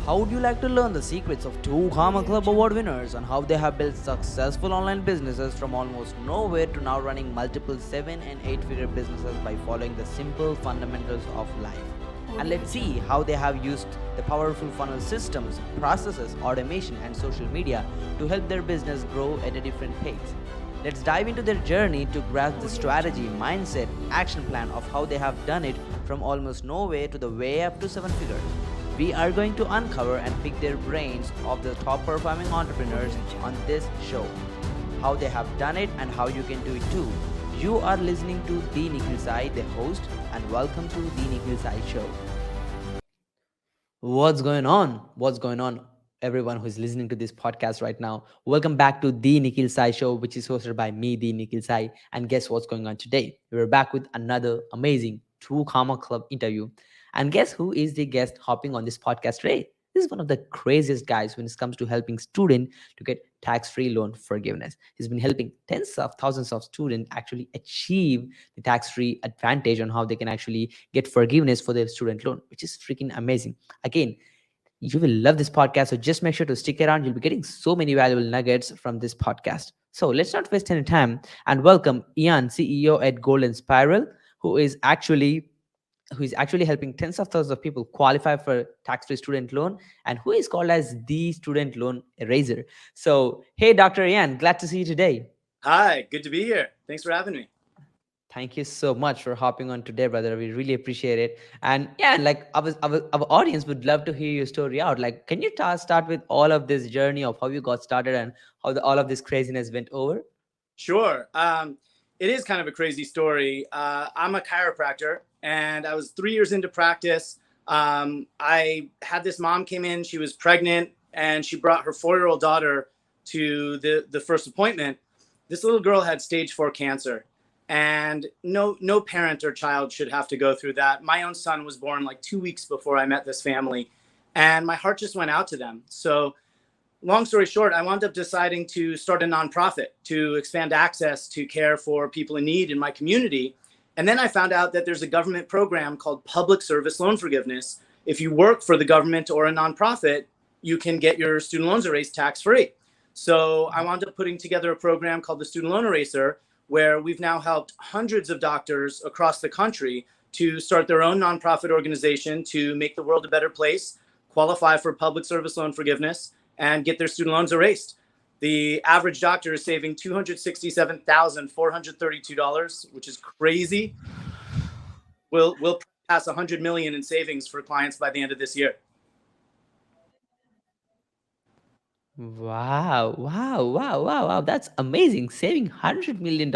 How would you like to learn the secrets of two Karma Club Award winners on how they have built successful online businesses from almost nowhere to now running multiple 7 and 8-figure businesses by following the simple fundamentals of life? And let's see how they have used the powerful funnel systems, processes, automation, and social media to help their business grow at a different pace. Let's dive into their journey to grasp the strategy, mindset, action plan of how they have done it from almost nowhere to the way up to 7 figures. We are going to uncover and pick their brains of the top performing entrepreneurs on this show, how they have done it and how you can do it too. You are listening to the Nikhil Sai, the host, and welcome to the Nikhil Sai Show. What's going on? What's going on? Everyone who's listening to this podcast right now, welcome back to the Nikhil Sai Show, which is hosted by me, the Nikhil Sai. And guess what's going on today? We're back with another amazing True Karma Club interview. And guess who is the guest hopping on this podcast today? This is one of the craziest guys when it comes to helping students to get tax-free loan forgiveness. He's been helping tens of thousands of students actually achieve the tax-free advantage on how they can actually get forgiveness for their student loan, which is freaking amazing. Again, you will love this podcast. So just make sure to stick around. You'll be getting so many valuable nuggets from this podcast. So let's not waste any time and welcome Ian, CEO at Golden Spiral, who is actually helping tens of thousands of people qualify for tax-free student loan and who is called as the student loan eraser. So, hey, Dr. Ian, glad to see you today. Hi, good to be here. Thanks for having me. Thank you so much for hopping on today, brother. We really appreciate it. And yeah, like our audience would love to hear your story out. Like, can you start with all of this journey of how you got started and how all of this craziness went over? Sure. It is kind of a crazy story. I'm a chiropractor and I was 3 years into practice. I had this mom came in, she was pregnant and she brought her 4-year-old daughter to the first appointment. This little girl had stage 4 cancer. And no parent or child should have to go through that. My own son was born like 2 weeks before I met this family, and my heart just went out to them. So long story short, I wound up deciding to start a nonprofit to expand access to care for people in need in my community. And then I found out that there's a government program called Public Service Loan Forgiveness. If you work for the government or a nonprofit, you can get your student loans erased tax-free. So I wound up putting together a program called the Student Loan Eraser, where we've now helped hundreds of doctors across the country to start their own nonprofit organization to make the world a better place, qualify for public service loan forgiveness, and get their student loans erased. The average doctor is saving $267,432, which is crazy. We'll pass 100 million in savings for clients by the end of this year. Wow. That's amazing. Saving $100 million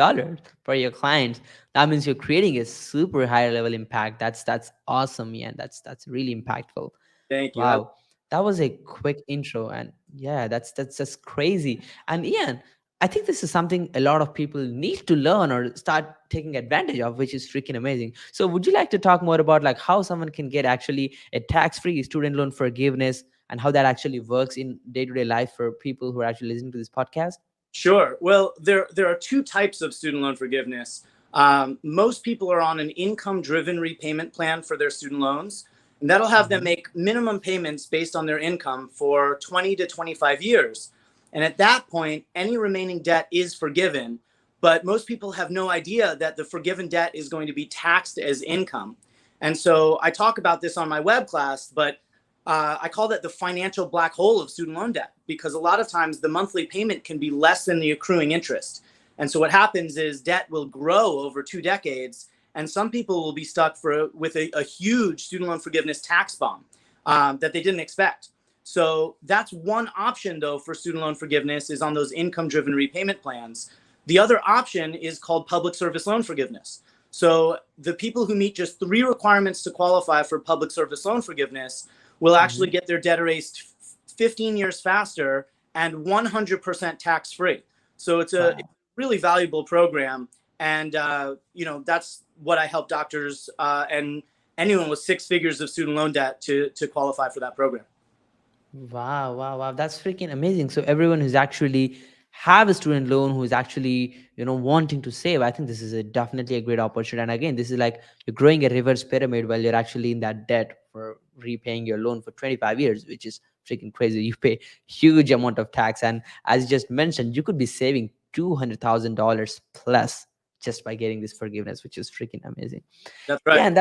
for your clients. That means you're creating a super high level impact. That's awesome, Ian. That's really impactful. Thank you. Wow. That was a quick intro. And yeah, that's just crazy. And Ian, I think this is something a lot of people need to learn or start taking advantage of, which is freaking amazing. So would you like to talk more about like how someone can get actually a tax-free student loan forgiveness and how that actually works in day-to-day life for people who are actually listening to this podcast? Sure. Well, there are two types of student loan forgiveness. Most people are on an income-driven repayment plan for their student loans, and that'll have them make minimum payments based on their income for 20 to 25 years. And at that point, any remaining debt is forgiven, but most people have no idea that the forgiven debt is going to be taxed as income. And so I talk about this on my web class, but I call that the financial black hole of student loan debt, because a lot of times the monthly payment can be less than the accruing interest. And so what happens is debt will grow over 2 decades, and some people will be stuck with a huge student loan forgiveness tax bomb that they didn't expect. So that's one option, though, for student loan forgiveness is on those income-driven repayment plans. The other option is called public service loan forgiveness. So the people who meet just 3 requirements to qualify for public service loan forgiveness will actually get their debt erased 15 years faster and 100% tax-free. So it's a really valuable program. And, that's what I help doctors and anyone with 6 figures of student loan debt to qualify for that program. Wow. That's freaking amazing. So everyone who's actually have a student loan who is actually, wanting to save, I think this is definitely a great opportunity. And again, this is like you're growing a reverse pyramid while you're actually in that debt for repaying your loan for 25 years, which is freaking crazy. You pay huge amount of tax, and as you just mentioned, you could be saving $200,000 plus just by getting this forgiveness, which is freaking amazing. That's Yeah, right. and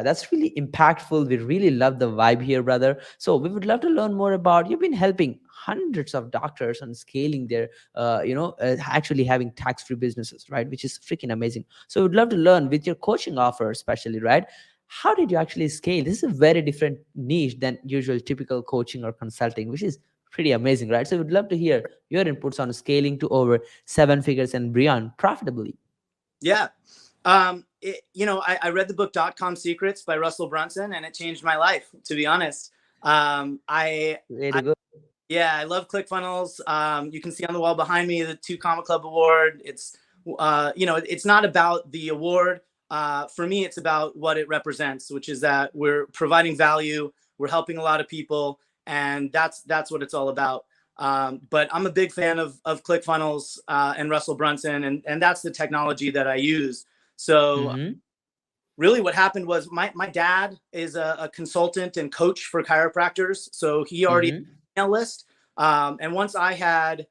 that's really impactful. We really love the vibe here, brother. So we would love to learn more about, you've been helping hundreds of doctors on scaling their actually having tax-free businesses, right, which is freaking amazing. So we'd love to learn with your coaching offer especially, right, how did you actually scale? This is a very different niche than usual typical coaching or consulting, which is pretty amazing, right? So we'd love to hear your inputs on scaling to over seven figures and beyond profitably. Yeah. I read the book .com Secrets by Russell Brunson, and it changed my life, to be honest. I Really good. Yeah, I love ClickFunnels. You can see on the wall behind me the 2 Comma Club Award. It's not about the award. For me, it's about what it represents, which is that we're providing value, we're helping a lot of people, and that's what it's all about. But I'm a big fan of ClickFunnels and Russell Brunson, and that's the technology that I use. So Mm-hmm. really what happened was my dad is a consultant and coach for chiropractors. So he already had Mm-hmm. an email list. And once I had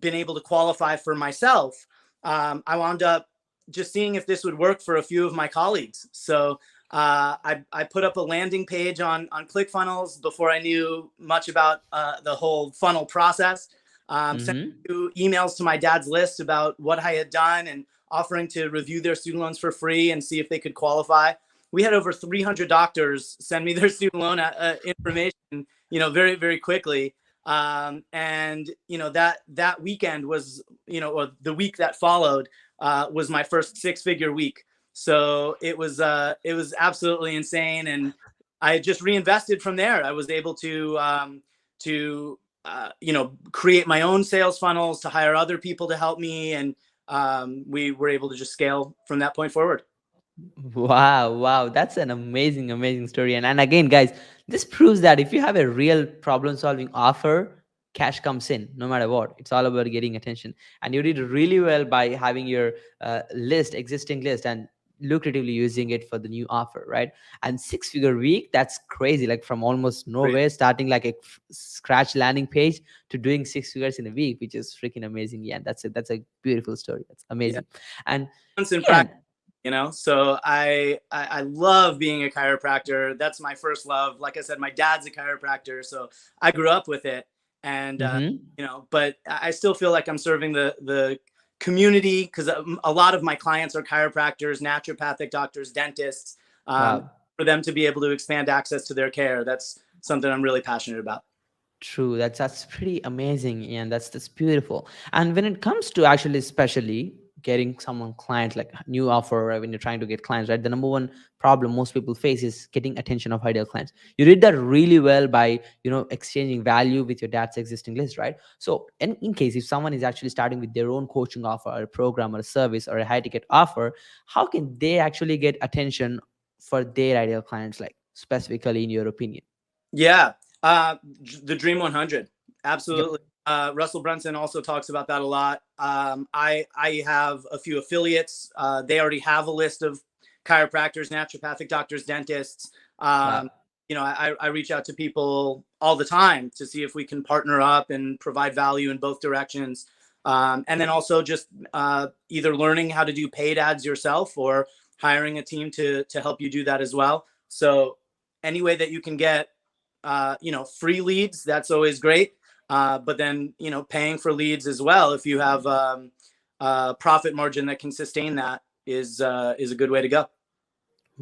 been able to qualify for myself, I wound up just seeing if this would work for a few of my colleagues. So I put up a landing page on ClickFunnels before I knew much about the whole funnel process. Sent Mm-hmm. a few emails to my dad's list about what I had done and offering to review their student loans for free and see if they could qualify. We had over 300 doctors send me their student loan information, very, very quickly. And that weekend was, or the week that followed, was my first 6-figure week. So it was absolutely insane, and I just reinvested from there. I was able to create my own sales funnels, to hire other people to help me, and we were able to just scale from that point forward. Wow, wow, that's an amazing, amazing story. And again, guys, this proves that if you have a real problem-solving offer, cash comes in no matter what. It's all about getting attention. And you did really well by having your existing list, and lucratively using it for the new offer, right? And six-figure week, that's crazy. Like from almost Great. nowhere, starting like a scratch landing page to doing six figures in a week, which is freaking amazing. Yeah, that's it. That's a beautiful story. That's Yeah. amazing. And Once in yeah. practice, so I love being a chiropractor. That's my first love. Like I said, my dad's a chiropractor, so I grew up with it. And Mm-hmm. but I still feel like I'm serving the community, because a lot of my clients are chiropractors, naturopathic doctors, dentists. Wow. For them to be able to expand access to their care, that's something I'm really passionate about. True. That's pretty amazing, and that's beautiful. And when it comes to actually, especially getting someone clients, like new offer, right, when you're trying to get clients, right, the number one problem most people face is getting attention of ideal clients. You did that really well by exchanging value with your dad's existing list, right? So in case if someone is actually starting with their own coaching offer, or a program, or a service, or a high ticket offer, how can they actually get attention for their ideal clients, like specifically in your opinion? Yeah, the Dream 100, Yep. absolutely. Russell Brunson also talks about that a lot. I have a few affiliates. They already have a list of chiropractors, naturopathic doctors, dentists. Wow. I reach out to people all the time to see if we can partner up and provide value in both directions. And then also just either learning how to do paid ads yourself, or hiring a team to help you do that as well. So any way that you can get free leads, that's always great. But then, paying for leads as well, if you have a profit margin that can sustain that, is a good way to go.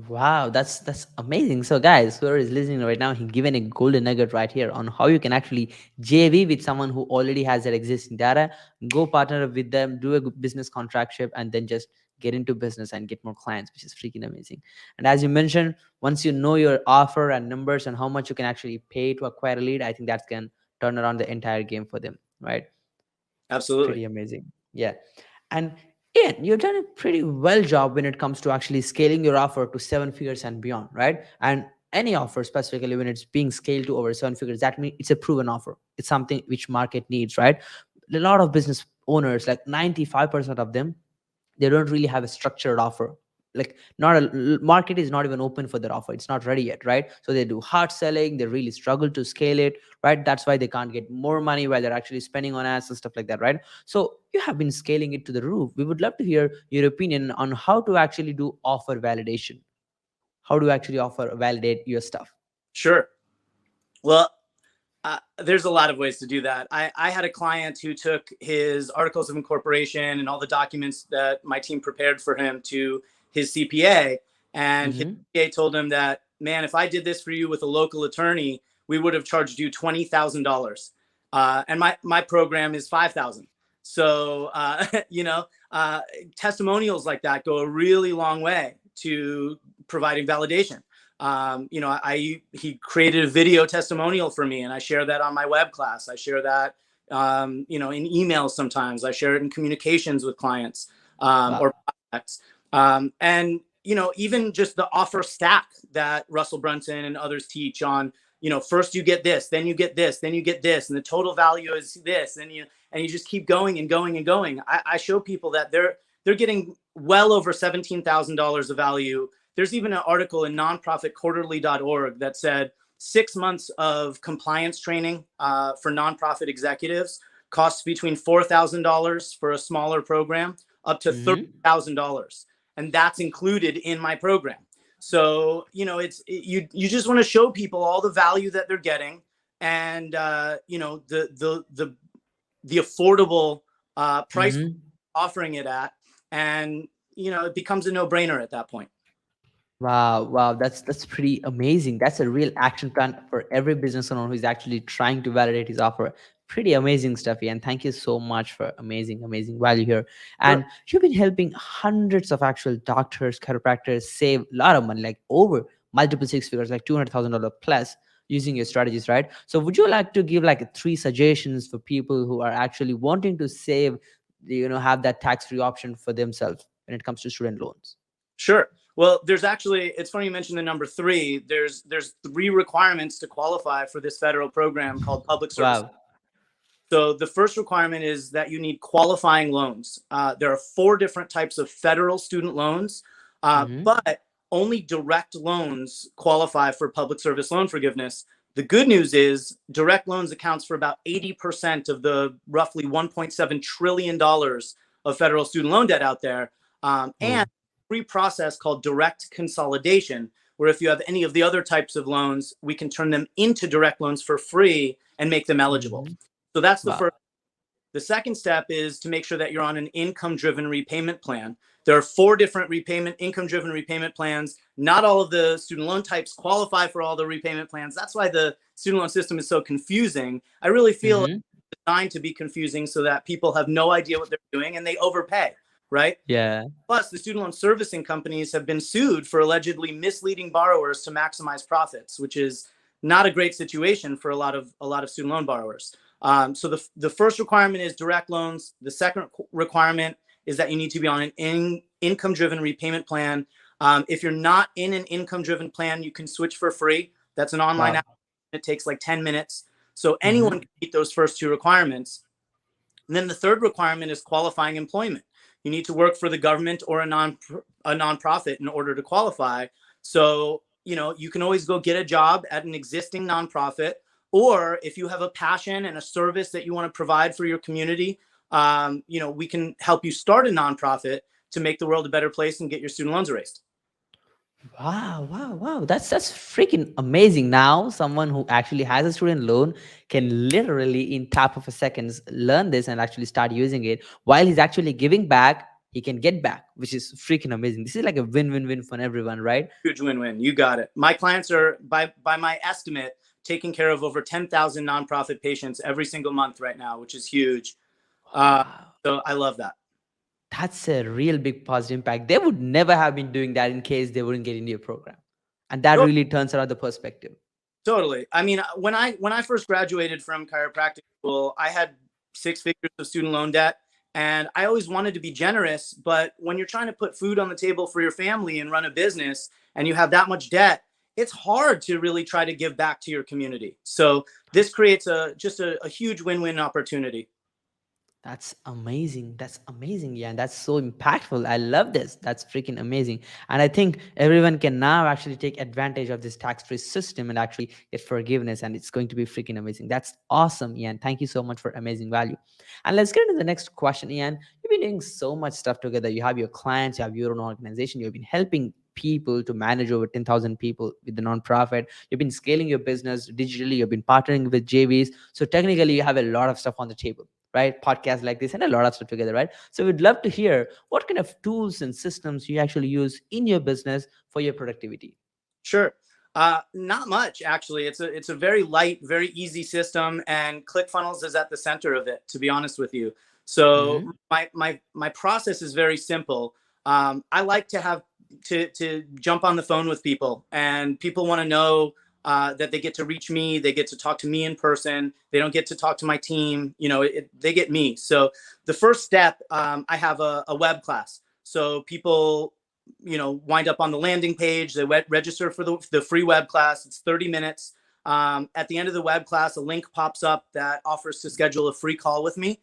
Wow, that's amazing. So guys, whoever is listening right now, he given a golden nugget right here on how you can actually JV with someone who already has that existing data, go partner up with them, do a good business contractship, and then just get into business and get more clients, which is freaking amazing. And as you mentioned, once you know your offer and numbers and how much you can actually pay to acquire a lead, I think that can turn around the entire game for them, right? Absolutely. Pretty amazing. Yeah. And Ian, you've done a pretty well job when it comes to actually scaling your offer to seven figures and beyond, right? And any offer, specifically when it's being scaled to over seven figures, that means it's a proven offer. It's something which market needs, right? A lot of business owners, like 95% of them, they don't really have a structured offer. like not a market is not even open for their offer. It's not ready yet, right? So they do hard selling, they really struggle to scale it, right? That's why they can't get more money while they're actually spending on ads and stuff like that, right? So you have been scaling it to the roof. We would love to hear your opinion on how to actually do offer validation. How do you actually offer validate your stuff? Sure. Well, there's a lot of ways to do that. I had a client who took his articles of incorporation and all the documents that my team prepared for him to his CPA. And his Mm-hmm. CPA told him that, man, if I did this for you with a local attorney, we would have charged you $20,000. And my program is 5,000. So, testimonials like that go a really long way to providing validation. He created a video testimonial for me, and I share that on my web class. I share that, in emails. Sometimes I share it in communications with clients, Wow. or prospects. And, even just the offer stack that Russell Brunson and others teach on, first you get this, then you get this, then you get this, and the total value is this. And you just keep going and going and going. I show people that they're getting well over $17,000 of value. There's even an article in nonprofitquarterly.org that said 6 months of compliance training for nonprofit executives costs between $4,000 for a smaller program up to Mm-hmm. $30,000. And that's included in my program. So, you just want to show people all the value that they're getting, and, the affordable price Mm-hmm. offering it at. And, it becomes a no brainer at that point. Wow, wow, that's pretty amazing. That's a real action plan for every business owner who is actually trying to validate his offer. Pretty amazing stuff, and thank you so much for amazing value here. Sure. And you've been helping hundreds of actual doctors, chiropractors save a lot of money, like over multiple six figures, like $200,000 plus, using your strategies, right? So, would you like to give like three suggestions for people who are actually wanting to save, have that tax-free option for themselves when it comes to student loans? Sure. Well, it's funny you mentioned the number three. There's three requirements to qualify for this federal program called public service. Wow. So the first requirement is that you need qualifying loans. There are four different types of federal student loans, Mm-hmm. but only direct loans qualify for public service loan forgiveness. The good news is direct loans accounts for about 80% of the roughly $1.7 trillion of federal student loan debt out there. And Oh. free process called direct consolidation, where if you have any of the other types of loans, we can turn them into direct loans for free and make them eligible. Mm-hmm. So that's the Wow. first. The second step is to make sure that you're on an income-driven repayment plan. There are four different income-driven repayment plans. Not all of the student loan types qualify for all the repayment plans. That's why the student loan system is so confusing. I really feel Mm-hmm. it's designed to be confusing so that people have no idea what they're doing and they overpay, right? Yeah. Plus, the student loan servicing companies have been sued for allegedly misleading borrowers to maximize profits, which is not a great situation for a lot of student loan borrowers. So the first requirement is direct loans. The second requirement is that you need to be on an income-driven repayment plan. If you're not in an income-driven plan, you can switch for free. That's an online Wow. app. It takes like 10 minutes. So anyone Mm-hmm. can meet those first two requirements. And then the third requirement is qualifying employment. You need to work for the government or a nonprofit in order to qualify. So, you can always go get a job at an existing nonprofit, or if you have a passion and a service that you want to provide for your community, we can help you start a nonprofit to make the world a better place and get your student loans erased. Wow, wow, wow. That's freaking amazing. Now, someone who actually has a student loan can literally, in tap of a seconds, learn this and actually start using it. While he's actually giving back, he can get back, which is freaking amazing. This is like a win-win-win for everyone, right? Huge win-win. You got it. My clients are, by my estimate, taking care of over 10,000 nonprofit patients every single month right now, which is huge. Uh, Wow. so I love that. That's a real big positive impact. They would never have been doing that in case they wouldn't get into your program. And that To- really turns around the perspective. Totally. I mean, when I first graduated from chiropractic school, I had 6 figures of student loan debt, and I always wanted to be generous. But when you're trying to put food on the table for your family and run a business, and you have that much debt, it's hard to really try to give back to your community. So this creates just a huge win-win opportunity. That's amazing. That's amazing. Yeah, and that's so impactful. I love this. That's freaking amazing. And I think everyone can now actually take advantage of this tax-free system and actually get forgiveness. And it's going to be freaking amazing. That's awesome, Ian. Thank you so much for amazing value. And let's get into the next question, Ian. You've been doing so much stuff together. You have your clients, you have your own organization, you've been helping people to manage over 10,000 people with the nonprofit. You've been scaling your business digitally, you've been partnering with JVs. So technically, you have a lot of stuff on the table, right? Podcasts like this and a lot of stuff together, right? So we'd love to hear what kind of tools and systems you actually use in your business for your productivity. Sure. Not much, actually. It's a very light, very easy system, and ClickFunnels is at the center of it, to be honest with you. So Mm-hmm. my process is very simple. I like to have to jump on the phone with people, and people want to know that they get to reach me, they get to talk to me in person. They don't get to talk to my team. They get me. So the first step, I have a web class. So people wind up on the landing page. They register for the free web class. It's 30 minutes. At the end of the web class, a link pops up that offers to schedule a free call with me.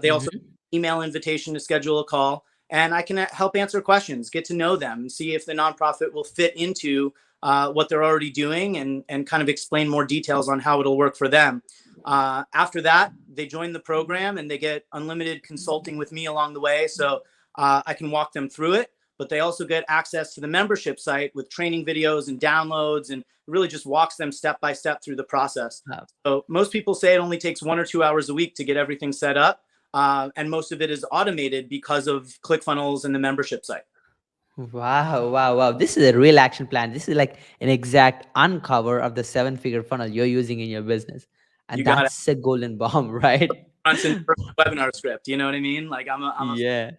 They also Mm-hmm. email invitation to schedule a call, and I can help answer questions, get to know them, and see if the nonprofit will fit into what they're already doing, and kind of explain more details on how it'll work for them. After that, they join the program and they get unlimited consulting with me along the way. So I can walk them through it, but they also get access to the membership site with training videos and downloads, and really just walks them step by step through the process. So most people say it only takes 1 or 2 hours a week to get everything set up. And most of it is automated because of ClickFunnels and the membership site. Wow, wow, wow. This is a real action plan. This is like an exact uncover of the seven-figure funnel you're using in your business. And You got it. that's a golden bomb, right? Runs in webinar script. You know what I mean? Like I'm a Yeah.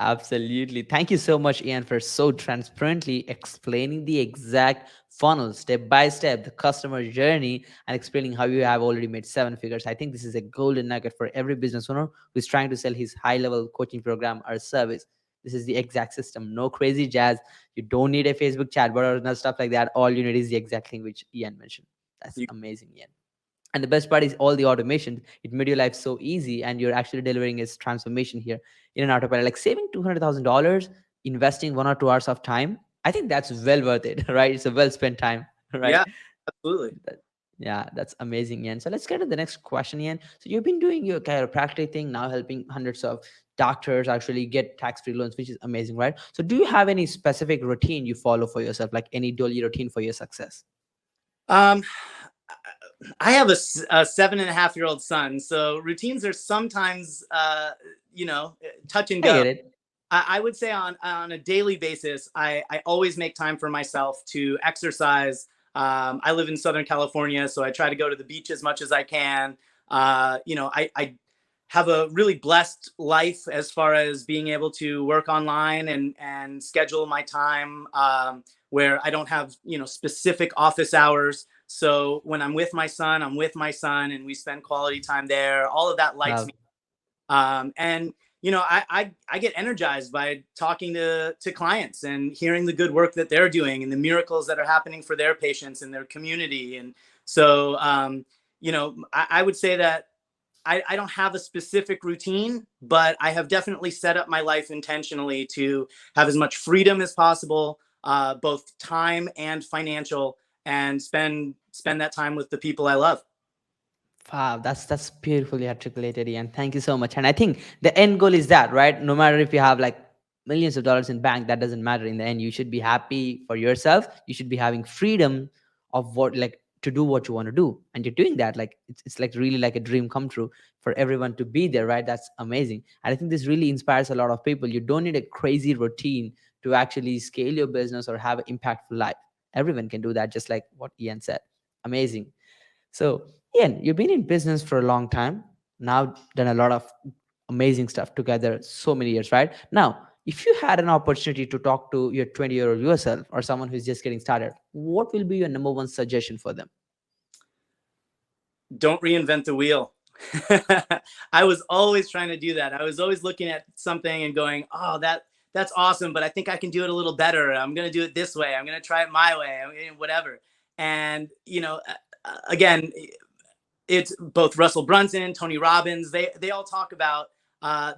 Absolutely. Thank you so much, Ian, for so transparently explaining the exact funnel step by step, the customer journey, and explaining how you have already made seven figures. I think this is a golden nugget for every business owner who's trying to sell his high level coaching program or service. This is the exact system. No crazy jazz. You don't need a Facebook chatbot or no stuff like that. All you need is the exact thing which Ian mentioned. That's you, amazing, Ian. And the best part is all the automation. It made your life so easy, and you're actually delivering its transformation here in an autopilot. Like saving $200,000, investing 1 or 2 hours of time. I think that's well worth it, right? It's a well spent time, right? yeah, absolutely. That- yeah, that's amazing, Ian. So let's get to the next question, Ian. So you've been doing your chiropractic thing now, helping hundreds of doctors actually get tax-free loans, which is amazing, right? So do you have any specific routine you follow for yourself, like any daily routine for your success? Um, I have a 7.5-year-old son, so routines are sometimes, touch and I go. get it. I would say on a daily basis, I always make time for myself to exercise. I live in Southern California, so I try to go to the beach as much as I can. I have a really blessed life as far as being able to work online and schedule my time, where I don't have specific office hours. So when I'm with my son, I'm with my son, and we spend quality time there. All of that lights Wow. me. And I get energized by talking to clients and hearing the good work that they're doing and the miracles that are happening for their patients and their community. And so, I would say that I don't have a specific routine, but I have definitely set up my life intentionally to have as much freedom as possible, both time and financial, and spend that time with the people I love. Wow, that's beautifully articulated, Ian. Thank you so much. And I think the end goal is that, right? No matter if you have like millions of dollars in bank, that doesn't matter. In the end, you should be happy for yourself. You should be having freedom of what like to do what you want to do, and you're doing that. Like it's like really like a dream come true for everyone to be there, right? That's amazing. And I think this really inspires a lot of people. You don't need a crazy routine to actually scale your business or have an impactful life. Everyone can do that, just like what Ian said. Amazing. So, Ian, you've been in business for a long time. Now, done a lot of amazing stuff together, so many years, right? Now, if you had an opportunity to talk to your 20-year-old yourself or someone who's just getting started, what will be your number one suggestion for them? Don't reinvent the wheel. I was always trying to do that. I was always looking at something and going, "Oh, that's awesome, but I think I can do it a little better. I'm going to do it this way. I'm going to try it my way, whatever." And again, it's both Russell Brunson, Tony Robbins. They all talk about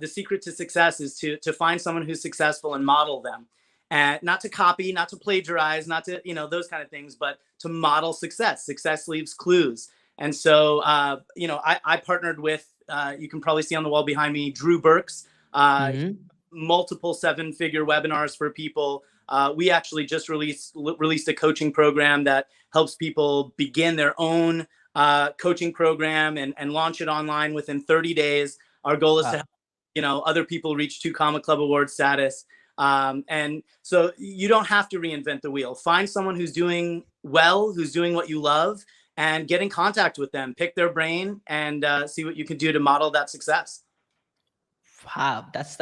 the secret to success is to find someone who's successful and model them, and not to copy, not to plagiarize, not to those kind of things, but to model success. Success leaves clues. And so I partnered with you can probably see on the wall behind me, Drew Burks. Mm-hmm. Multiple seven-figure webinars for people. We actually just released a coaching program that helps people begin their own coaching program and launch it online within 30 days. Our goal is to help other people reach 2 Comma Club award status. And so you don't have to reinvent the wheel. Find someone who's doing well, who's doing what you love, and get in contact with them. Pick their brain and see what you can do to model that success. Wow, that's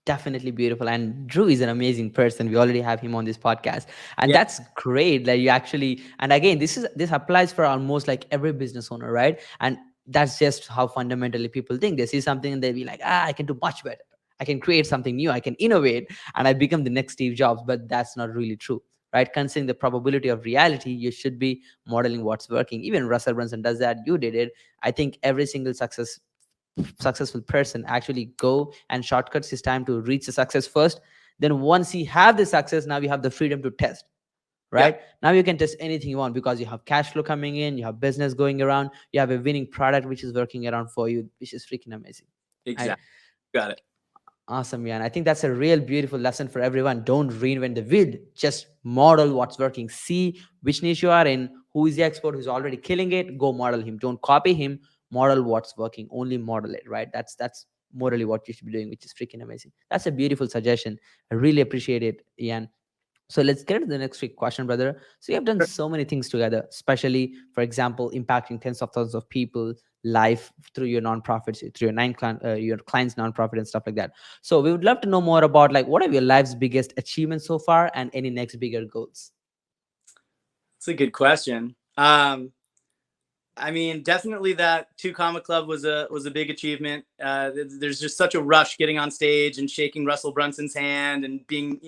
definitely beautiful. And Drew is an amazing person. We already have him on this podcast, and Yeah, that's great that you actually. And again, this applies for almost like every business owner, right? And that's just how fundamentally people think. They see something and they be like, I can do much better. I can create something new. I can innovate, and I become the next Steve Jobs. But that's not really true, right? Considering the probability of reality, you should be modeling what's working. Even Russell Brunson does that. You did it. I think every single successful person actually go and shortcuts his time to reach the success first. Then once he have the success, now you have the freedom to test, yeah, right? Now you can test anything you want because you have cash flow coming in, you have business going around, you have a winning product which is working around for you, which is freaking amazing, right? exactly. Got it. Awesome, yeah. And I think that's a real beautiful lesson for everyone. Don't reinvent the wheel. Just model what's working. See which niche you are in, who is the expert who's already killing it. Go model him. Don't copy him. Model what's working. Only model it, right? That's morally what you should be doing, which is freaking amazing. That's a beautiful suggestion. I really appreciate it, Ian. So let's get to the next quick question, brother. So you have done so many things together, especially, for example, impacting tens of thousands of people life through your nonprofits, through your clients' nonprofit and stuff like that. So we would love to know more about like what are your life's biggest achievements so far and any next bigger goals. It's a good question. I mean, definitely that 2 Comma Club was a big achievement. There's just such a rush getting on stage and shaking Russell Brunson's hand and being,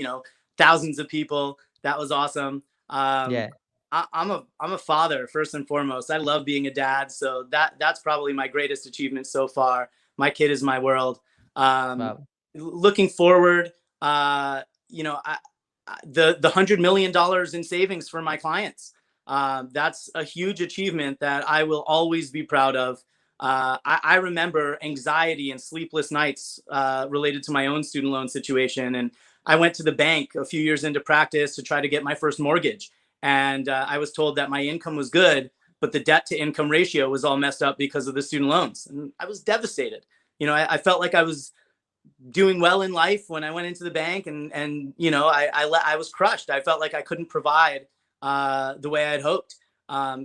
thousands of people. That was awesome. Yeah. I'm a father first and foremost. I love being a dad, so that's probably my greatest achievement so far. My kid is my world. Um, Wow. Looking forward, the $100 million in savings for my clients. That's a huge achievement that I will always be proud of. I remember anxiety and sleepless nights related to my own student loan situation. And I went to the bank a few years into practice to try to get my first mortgage. And I was told that my income was good, but the debt to income ratio was all messed up because of the student loans. And I was devastated. I felt like I was doing well in life when I went into the bank, and I was crushed. I felt like I couldn't provide the way I'd hoped.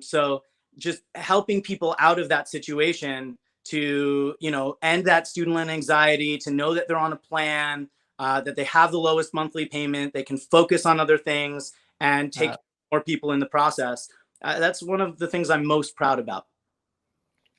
So just helping people out of that situation to end that student loan anxiety, to know that they're on a plan, that they have the lowest monthly payment, they can focus on other things and take Wow. more people in the process. That's one of the things I'm most proud about.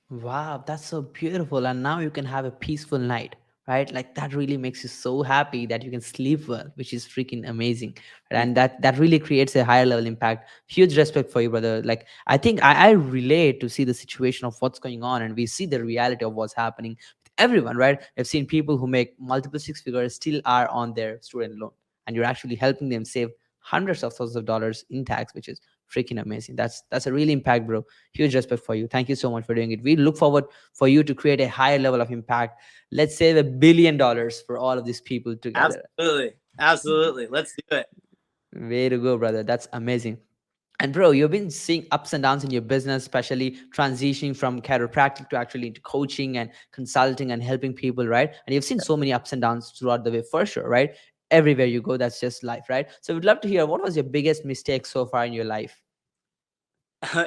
Wow, that's so beautiful. And now you can have a peaceful night, right? Like that really makes you so happy that you can sleep well, which is freaking amazing. And that really creates a higher level impact. Huge respect for you, brother. Like I think I relate to see the situation of what's going on, and we see the reality of what's happening with everyone, right? I've seen people who make multiple six figures still are on their student loan, and you're actually helping them save hundreds of thousands of dollars in tax, which is freaking amazing. That's a really impact, bro. Huge respect for you. Thank you so much for doing it. We look forward for you to create a higher level of impact. Let's save $1 billion for all of these people together. Absolutely, let's do it. Way to go, brother. That's amazing. And bro, you've been seeing ups and downs in your business, especially transitioning from chiropractic to actually into coaching and consulting and helping people, right? And you've seen so many ups and downs throughout the way for sure, right? Everywhere you go, that's just life, right? So we'd love to hear what was your biggest mistake so far in your life?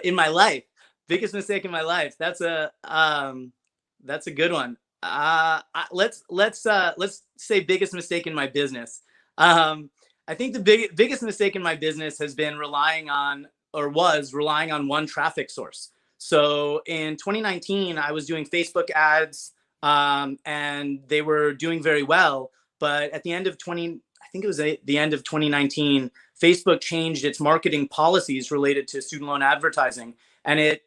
In my life, biggest mistake in my life. That's a good one. Let's say biggest mistake in my business. I think the biggest mistake in my business has been relying on, or was relying on, one traffic source. So in 2019, I was doing Facebook ads, and they were doing very well. But at the end of I think it was the end of 2019, Facebook changed its marketing policies related to student loan advertising, and it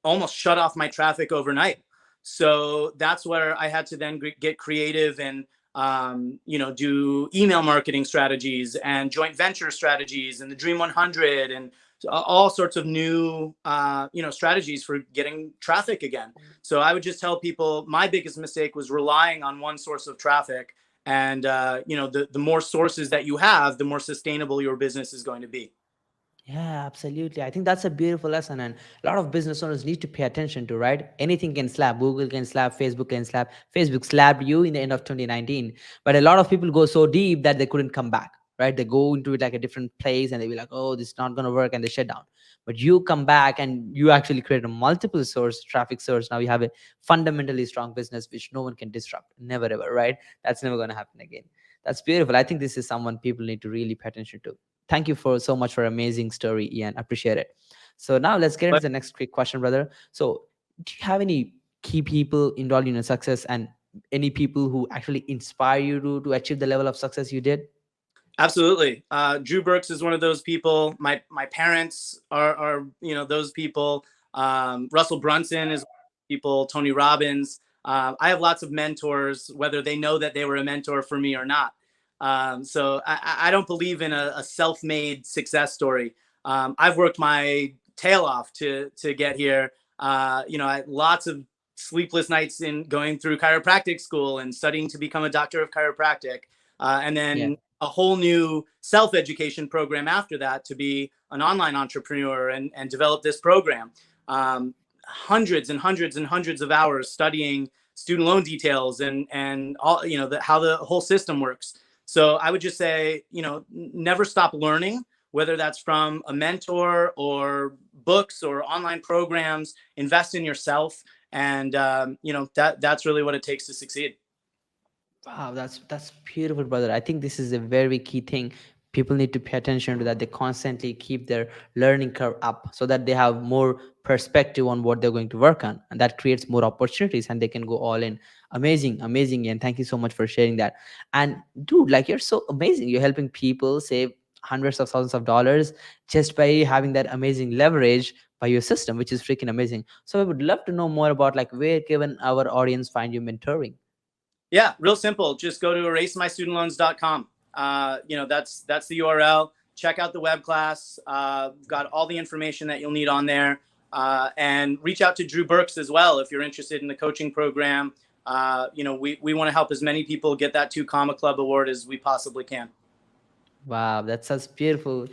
almost shut off my traffic overnight. So that's where I had to then get creative and do email marketing strategies and joint venture strategies and the Dream 100 and all sorts of new strategies for getting traffic again. So I would just tell people my biggest mistake was relying on one source of traffic, and the more sources that you have, the more sustainable your business is going to be. Yeah, absolutely. I think that's a beautiful lesson, and a lot of business owners need to pay attention to, right? Anything can slap. Google can slap, Facebook can slap. Facebook slapped you in the end of 2019. But a lot of people go so deep that they couldn't come back, right? They go into it like a different place and they be like, oh, this is not going to work, and they shut down. But you come back and you actually create a multiple source traffic source. Now you have a fundamentally strong business which no one can disrupt. Never ever, right? That's never going to happen again. That's beautiful. I think this is someone people need to really pay attention to. Thank you for so much for amazing story, Ian. Appreciate it. So now let's get into But the next quick question, brother. So do you have any key people involved in your success, and any people who actually inspire you to achieve the level of success you did? absolutely, Drew Burks is one of those people. My parents are those people. Russell Brunson is people. Tony Robbins. I have lots of mentors, whether they know that they were a mentor for me or not. So I don't believe in a self-made success story. I've worked my tail off to get here. I had lots of sleepless nights in going through chiropractic school and studying to become a doctor of chiropractic, and Yeah. then a whole new self-education program after that to be an online entrepreneur and develop this program. Hundreds and hundreds and hundreds of hours studying student loan details and all how the whole system works. So I would just say, never stop learning, whether that's from a mentor or books or online programs. Invest in yourself, and that's really what it takes to succeed. Wow, that's beautiful, brother. I think this is a very key thing. People need to pay attention to that. They constantly keep their learning curve up so that they have more perspective on what they're going to work on, and that creates more opportunities, and they can go all in. Amazing, amazing, and thank you so much for sharing that. And dude, like you're so amazing. You're helping people save hundreds of thousands of dollars just by having that amazing leverage by your system, which is freaking amazing. So I would love to know more about like where can our audience find you mentoring. Yeah, real simple. Just go to erasemystudentloans.com. That's the URL. Check out the web class. Got all the information that you'll need on there. And reach out to Drew Burks as well if you're interested in the coaching program. We want to help as many people get that 2 Comma Club award as we possibly can. Wow, that's such beautiful.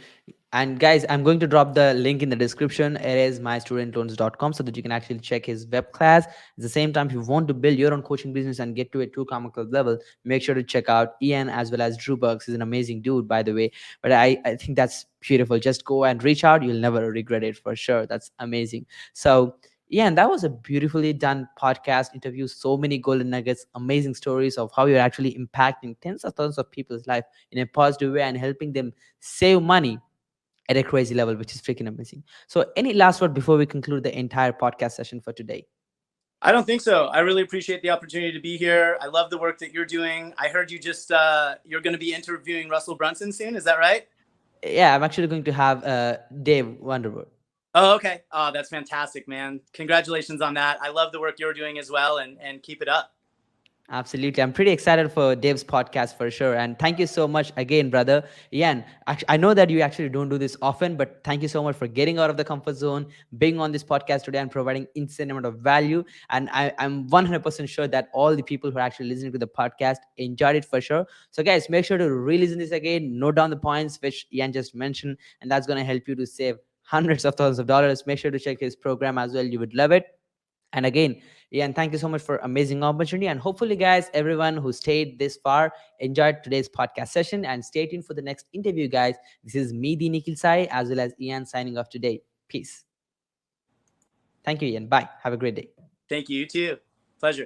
And guys, I'm going to drop the link in the description. It is mystudentloans.com so that you can actually check his web class. At the same time, if you want to build your own coaching business and get to a 2 Comma Club level, make sure to check out Ian as well as Drew Burks. He's an amazing dude, by the way. But I think that's beautiful. Just go and reach out. You'll never regret it for sure. That's amazing. So yeah, and that was a beautifully done podcast interview. So many golden nuggets, amazing stories of how you're actually impacting tens of thousands of people's life in a positive way and helping them save money at a crazy level, which is freaking amazing. So, any last word before we conclude the entire podcast session for today? I don't think so. I really appreciate the opportunity to be here. I love the work that you're doing. I heard you just you're going to be interviewing Russell Brunson soon. Is that right? Yeah, I'm actually going to have Dave Wonderwood. Oh, okay. Oh, that's fantastic, man. Congratulations on that. I love the work you're doing as well, and keep it up. Absolutely. I'm pretty excited for Dave's podcast for sure. And thank you so much again, brother. Ian, I know that you actually don't do this often, but thank you so much for getting out of the comfort zone, being on this podcast today and providing insane amount of value. And I'm 100% sure that all the people who are actually listening to the podcast enjoyed it for sure. So guys, make sure to re-listen this again, note down the points which Ian just mentioned, and that's going to help you to save hundreds of thousands of dollars. Make sure to check his program as well. You would love it. And again, Ian, thank you so much for amazing opportunity. And hopefully, guys, everyone who stayed this far enjoyed today's podcast session. And stay tuned for the next interview, guys. This is me, the Nikhil Sai, as well as Ian signing off today. Peace. Thank you, Ian. Bye. Have a great day. Thank you. You too. Pleasure.